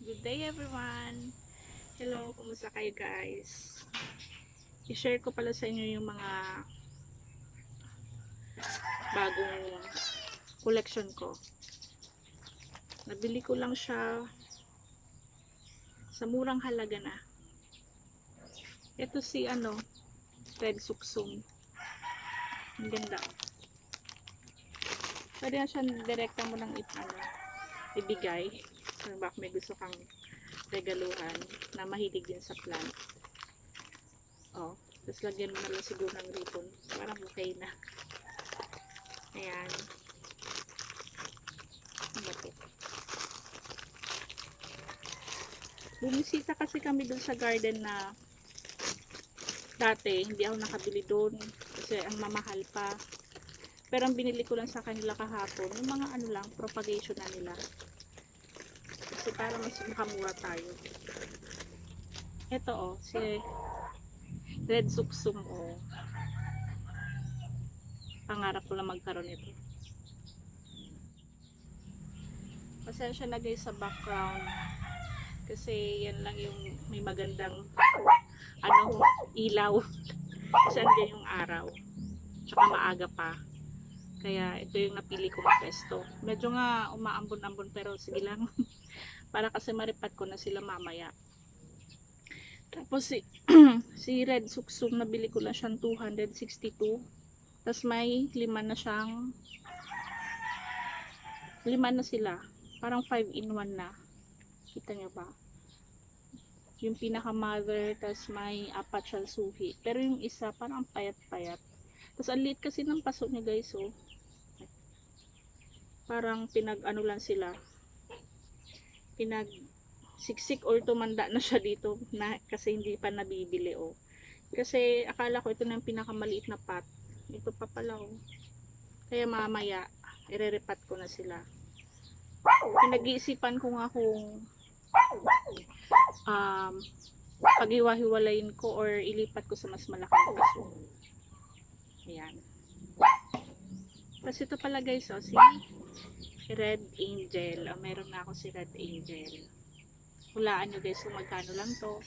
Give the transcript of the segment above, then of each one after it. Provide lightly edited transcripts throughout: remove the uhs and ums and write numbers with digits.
Good day everyone! Hello, kumusta kayo guys? I-share ko pala sa inyo yung mga bagong collection ko. Nabili ko lang siya sa murang halaga na. Ito si Red Suksum. Ang ganda. Pwede na siya direkta mo ng ibigay. Kung baka may gusto kang regaluhan na mahilig din sa plant. Oh, tapos lagyan mo na lang siguro ng ribbon. Parang okay na. Ayan. Ano to? Bumisita kasi kami dun sa garden na dati, hindi ako nakabili doon kasi ang mamahal pa. Pero ang binili ko lang sa kanila kahapon, yung mga propagation na nila. Kasi para mas makamura tayo. Ito si Red Suksum Pangarap ko lang magkaroon ito. Pasensya na guys sa background. Kasi yan lang yung may magandang ilaw. Kasi andyan yung araw. Tsaka maaga pa. Kaya ito yung napili kong pesto. Medyo nga umaambon-ambon pero sige lang. Para kasi maripat ko na sila mamaya. Tapos si Red Suksum nabili ko lang siyang 262. Tapos may lima na sila. Parang 5 in 1 na. Kita nyo ba? Yung pinaka mother, tapos may apat siyang suhi. Pero yung isa parang payat-payat. Tapos ang liit kasi ng paso niya guys, parang lang sila. Siksik or tumanda na siya dito na, kasi hindi pa nabibili Kasi akala ko ito na yung pinakamaliit na pot. Ito pa pala Kaya mamaya irerepat ko na sila. Pinag-iisipan ko nga kung paghiwa-hiwalayin ko or ilipat ko sa mas malaking paso. Ayan. Tapos ito pala guys, si Red Angel. Meron na ako si Red Angel. Hulaan nyo guys kung magkano lang to.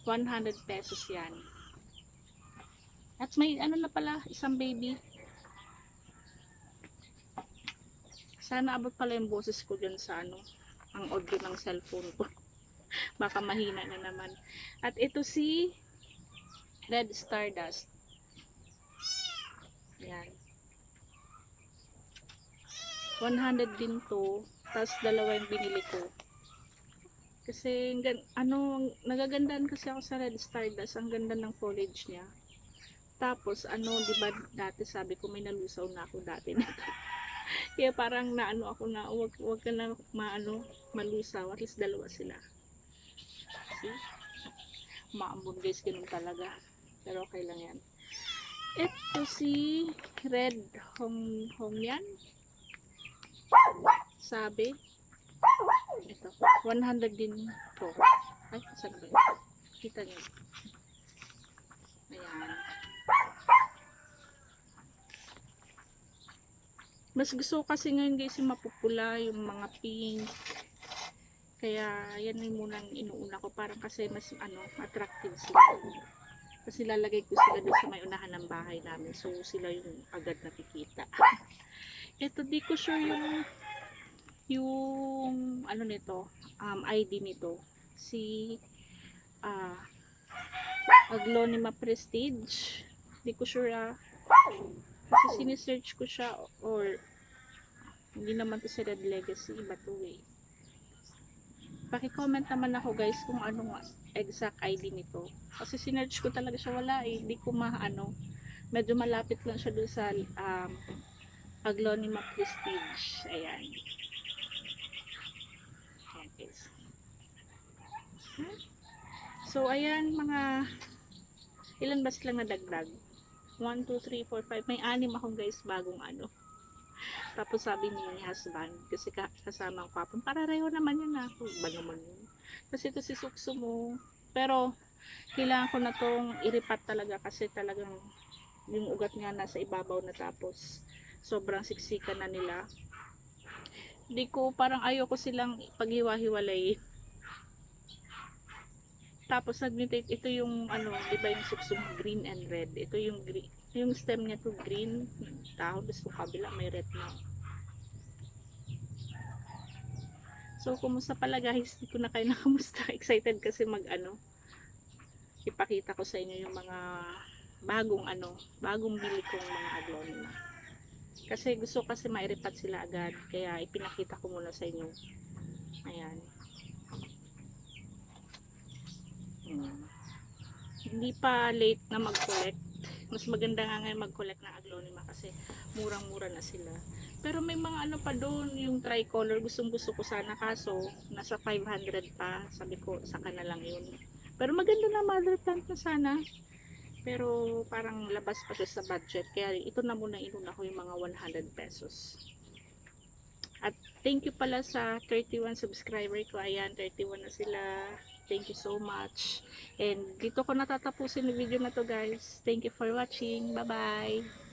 100 pesos yan. At may na pala, isang baby. Sana abot pala yung boses ko dyan sa ang audio ng cellphone ko. Baka mahina na naman. At ito si Red Stardust. Yan. 100 din to. Tapos dalawa yung binili ko. Kasi nagagandaan kasi ako sa Red Stardust. Ang ganda ng foliage niya. Tapos diba dati sabi ko may nalusaw na ako dati nito. Kaya parang ako na wag ka na malusaw. At least dalawa sila. See? Maambon guys, ganun talaga. Pero okay lang yan. Ito si Red Hongyan. Sabi. Ito. 100 din po. Ay, saan ba yun? Kita nyo. Ayan. Mas gusto ko kasi ngayon guys yung mapupula, yung mga pink. Kaya yan yung munang inuuna ko. Parang kasi mas attractive sila. Kasi lalagay ko sila doon sa may unahan ng bahay namin. So sila yung agad nakikita. Ito di ko sure yung nito, ID nito. Si Aglonema Prestige. Di ko sure kasi sinesearch ko siya or hindi naman to si Red Legacy, iba to Paki-comment naman ako guys kung anong exact ID nito. Kasi sinearch ko talaga siya, wala hindi ko medyo malapit lang siya doon sa Aglonema Prestige. Ayan. Ayan guys. So ayan, mga ilan ba silang nadagdag? 1, 2, 3, 4, 5. May 6 akong guys bagong Tapos sabi ni husband, kasi kasama ang papon, parareho naman yun ako. Iba naman yun. Kasi ito si Sukso mo. Pero, kailangan ko na tong iripat talaga kasi talagang yung ugat nga nasa ibabaw na tapos sobrang siksikan na nila. Di ko, parang ayoko silang paghiwa-hiwalay. Tapos nag-mutate, ito yung ano, di ba yung suksong green and red. Ito yung green, yung stem niya to green, tapos yung kabila may red na. So, kumusta pala guys? Hindi ko na kayo nakamusta. Excited kasi mag ano, ipakita ko sa inyo yung mga bagong bili kong mga aglonema. Kasi gusto kasi mairipat sila agad. Kaya ipinakita ko muna sa inyo. Ayan. Hindi pa late na mag-collect. Mas maganda nga ngayon mag-collect ng aglonema kasi murang-mura na sila. Pero may mga ano pa doon, yung tricolor, gustong-gusto ko sana kaso nasa 500 pa. Sabi ko, saka na lang yun. Pero maganda na mother plant na sana. Pero parang labas pa siya sa budget. Kaya ito na muna inuna ko yung mga 100 pesos. At thank you pala sa 31 subscriber ko. Ayan, 31 na sila. Thank you so much. And dito ko natatapusin yung video na to guys. Thank you for watching. Bye-bye.